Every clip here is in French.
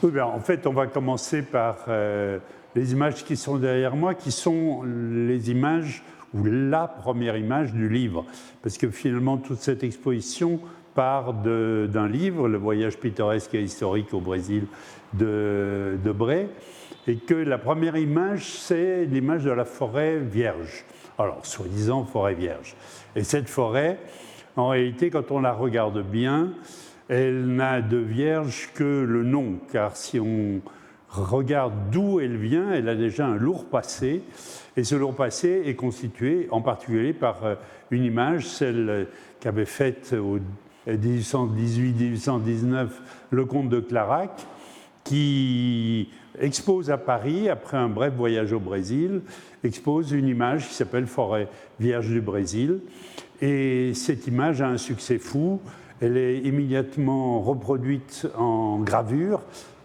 Oui, bien, en fait, on va commencer par les images qui sont derrière moi, qui sont les images ou la première image du livre. Parce que finalement, toute cette exposition part d'un livre, Le voyage pittoresque et historique au Brésil de Debré, et que la première image, c'est l'image de la forêt vierge. Alors, soi-disant forêt vierge. Et cette forêt, en réalité, quand on la regarde bien, elle n'a de vierge que le nom, car si on regarde d'où elle vient, elle a déjà un lourd passé, et ce lourd passé est constitué en particulier par une image, celle qu'avait faite au 1818-1819 le comte de Clarac, qui expose à Paris, après un bref voyage au Brésil, expose une image qui s'appelle Forêt vierge du Brésil, et cette image a un succès fou. Elle est immédiatement reproduite en gravure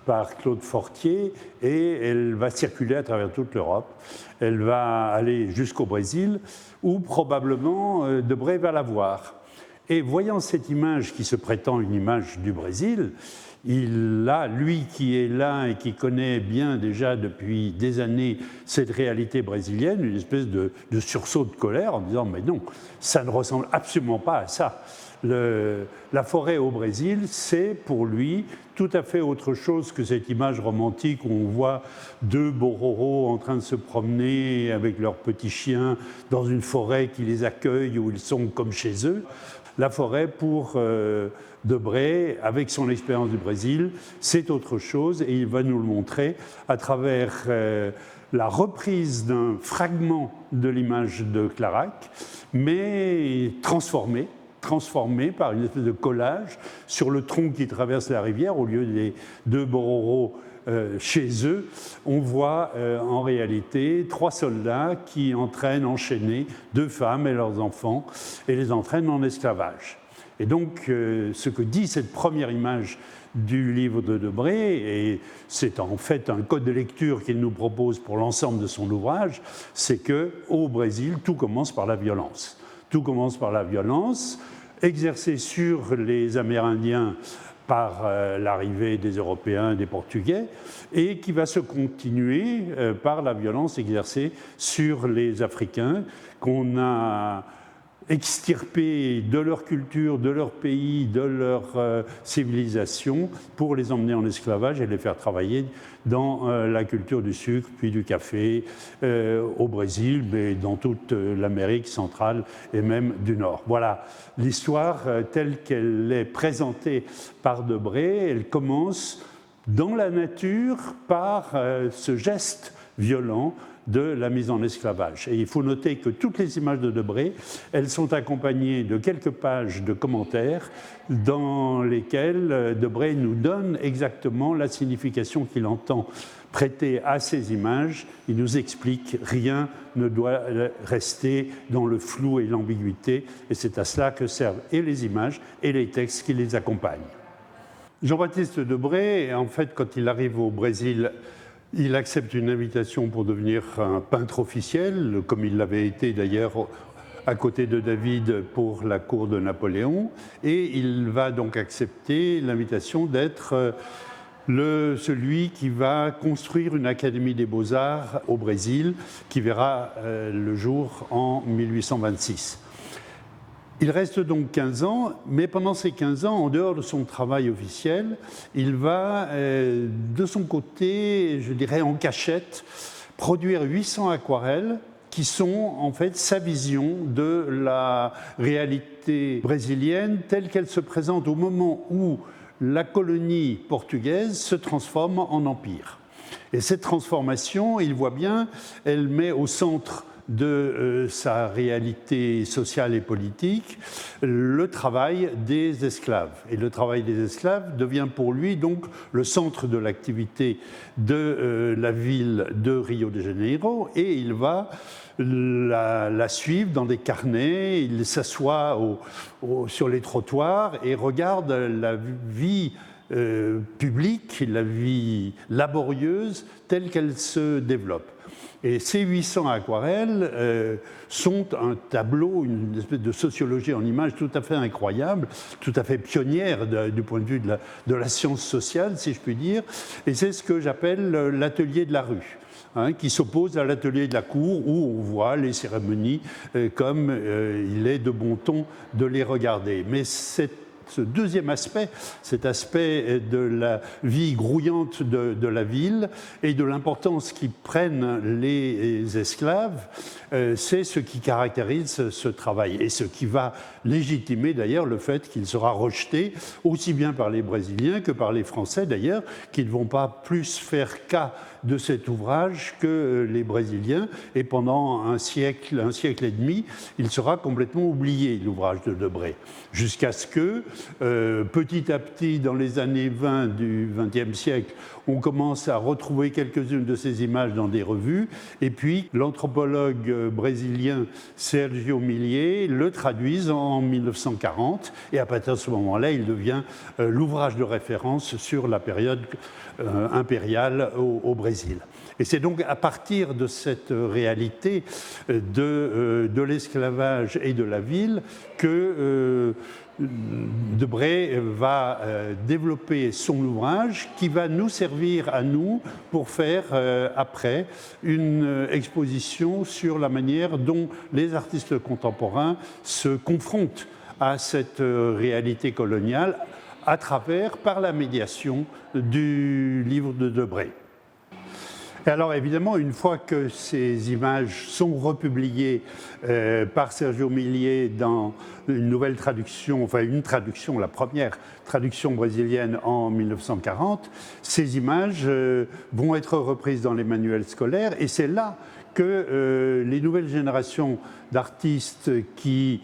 par Claude Fortier et elle va circuler à travers toute l'Europe. Elle va aller jusqu'au Brésil où probablement Debré va la voir. Et voyant cette image qui se prétend une image du Brésil, il a, lui qui est là et qui connaît bien déjà depuis des années cette réalité brésilienne, une espèce de sursaut de colère en disant « mais non, ça ne ressemble absolument pas à ça ». La forêt au Brésil, c'est pour lui tout à fait autre chose que cette image romantique où on voit deux bororos en train de se promener avec leurs petits chiens dans une forêt qui les accueille où ils sont comme chez eux. La forêt, pour Debré, avec son expérience du Brésil, c'est autre chose et il va nous le montrer à travers la reprise d'un fragment de l'image de Clarac, mais transformé par une espèce de collage sur le tronc qui traverse la rivière. Au lieu des deux bororos chez eux, on voit en réalité trois soldats qui entraînent enchaînés deux femmes et leurs enfants et les entraînent en esclavage. Et donc, ce que dit cette première image du livre de Debré, et c'est en fait un code de lecture qu'il nous propose pour l'ensemble de son ouvrage, c'est qu'au Brésil, tout commence par la violence. Tout commence par la violence exercée sur les Amérindiens par l'arrivée des Européens, des Portugais, et qui va se continuer par la violence exercée sur les Africains qu'on a extirpés de leur culture, de leur pays, de leur civilisation pour les emmener en esclavage et les faire travailler dans la culture du sucre, puis du café au Brésil, mais dans toute l'Amérique centrale et même du Nord. Voilà l'histoire telle qu'elle est présentée par Debré. Elle commence dans la nature par ce geste violent de la mise en esclavage. Et il faut noter que toutes les images de Debré, elles sont accompagnées de quelques pages de commentaires dans lesquelles Debré nous donne exactement la signification qu'il entend prêter à ces images. Il nous explique rien ne doit rester dans le flou et l'ambiguïté, et c'est à cela que servent et les images et les textes qui les accompagnent. Jean-Baptiste Debré, en fait, quand il arrive au Brésil, il accepte une invitation pour devenir un peintre officiel, comme il l'avait été d'ailleurs à côté de David pour la cour de Napoléon, et il va donc accepter l'invitation d'être celui qui va construire une académie des beaux-arts au Brésil, qui verra le jour en 1826. Il reste donc 15 ans, mais pendant ces 15 ans, en dehors de son travail officiel, il va, de son côté, je dirais en cachette, produire 800 aquarelles qui sont en fait sa vision de la réalité brésilienne telle qu'elle se présente au moment où la colonie portugaise se transforme en empire. Et cette transformation, il voit bien, elle met au centre de sa réalité sociale et politique, le travail des esclaves. Et le travail des esclaves devient pour lui donc le centre de l'activité de la ville de Rio de Janeiro, et il va la suivre dans des carnets, il s'assoit sur les trottoirs et regarde la vie publique, la vie laborieuse telle qu'elle se développe. Et ces 800 aquarelles sont un tableau, une espèce de sociologie en images tout à fait incroyable, tout à fait pionnière du point de vue de la science sociale, si je puis dire. Et c'est ce que j'appelle l'atelier de la rue, hein, qui s'oppose à l'atelier de la cour, où on voit les cérémonies comme il est de bon ton de les regarder. Mais ce deuxième aspect, cet aspect de la vie grouillante de la ville et de l'importance qu'y prennent les esclaves, c'est ce qui caractérise ce travail et ce qui va légitimer d'ailleurs le fait qu'il sera rejeté aussi bien par les Brésiliens que par les Français d'ailleurs, qui ne vont pas plus faire cas de cet ouvrage que les Brésiliens, et pendant un siècle et demi, il sera complètement oublié, l'ouvrage de Debré, jusqu'à ce que, petit à petit, dans les années 20 du XXe siècle, on commence à retrouver quelques-unes de ces images dans des revues, et puis l'anthropologue brésilien Sergio Millier le traduise en 1940, et à partir de ce moment-là, il devient l'ouvrage de référence sur la période impériale au Brésil. Et c'est donc à partir de cette réalité de l'esclavage et de la ville que Debré va développer son ouvrage qui va nous servir à nous pour faire après une exposition sur la manière dont les artistes contemporains se confrontent à cette réalité coloniale par la médiation du livre de Debré. Et alors évidemment, une fois que ces images sont republiées par Sergio Millier dans une nouvelle traduction, enfin une traduction, la première traduction brésilienne en 1940, ces images vont être reprises dans les manuels scolaires, et c'est là que les nouvelles générations d'artistes qui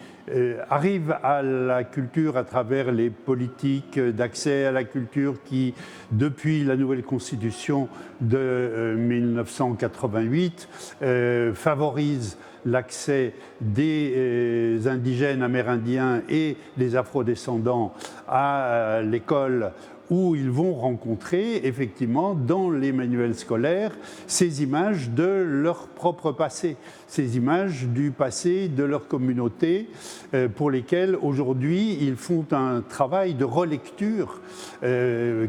arrivent à la culture à travers les politiques d'accès à la culture qui, depuis la nouvelle constitution de 1988, favorisent l'accès des indigènes amérindiens et des afrodescendants à l'école, où ils vont rencontrer effectivement dans les manuels scolaires ces images de leur propre passé, ces images du passé de leur communauté pour lesquelles aujourd'hui ils font un travail de relecture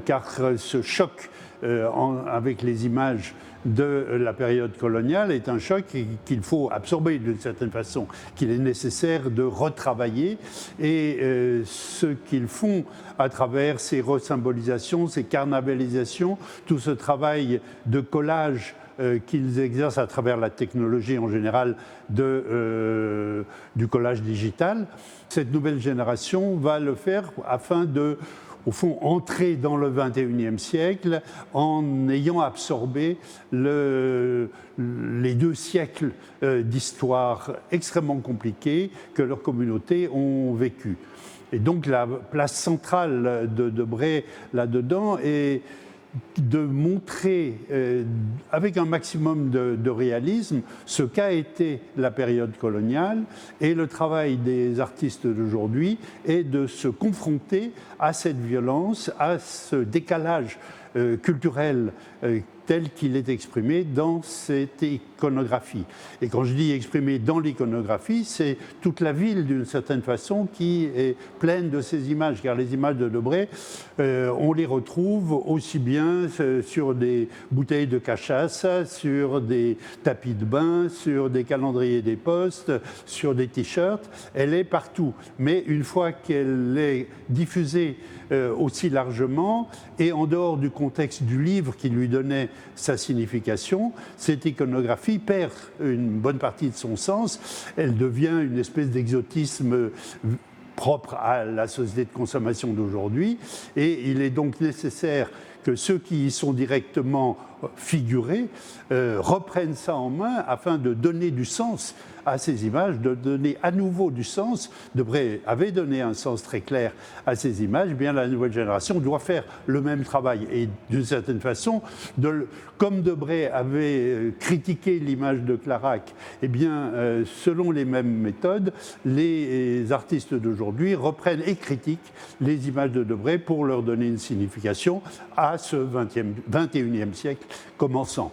car ce choc avec les images de la période coloniale est un choc qu'il faut absorber d'une certaine façon, qu'il est nécessaire de retravailler, et ce qu'ils font à travers ces resymbolisations, ces carnavalisations, tout ce travail de collage qu'ils exercent à travers la technologie en général du collage digital, cette nouvelle génération va le faire afin de, au fond, entrer dans le XXIe siècle en ayant absorbé les 2 siècles d'histoire extrêmement compliqués que leurs communautés ont vécu. Et donc la place centrale de Debré là-dedans est de montrer avec un maximum de réalisme ce qu'a été la période coloniale, et le travail des artistes d'aujourd'hui est de se confronter à cette violence, à ce décalage culturel tel qu'il est exprimé dans cette iconographie. Et quand je dis exprimé dans l'iconographie, c'est toute la ville d'une certaine façon qui est pleine de ces images, car les images de Debré, on les retrouve aussi bien sur des bouteilles de cachaça, sur des tapis de bain, sur des calendriers des postes, sur des t-shirts, elle est partout. Mais une fois qu'elle est diffusée aussi largement, et en dehors du contexte du livre qui lui donnait sa signification, cette iconographie perd une bonne partie de son sens, elle devient une espèce d'exotisme propre à la société de consommation d'aujourd'hui, et il est donc nécessaire que ceux qui y sont directement figurés reprennent ça en main afin de donner du sens à ces images, de donner à nouveau du sens. Debré avait donné un sens très clair à ces images. Eh bien, la nouvelle génération doit faire le même travail. Et d'une certaine façon, comme Debré avait critiqué l'image de Clairac, eh bien, selon les mêmes méthodes, les artistes d'aujourd'hui reprennent et critiquent les images de Debré pour leur donner une signification à ce 21e siècle commençant.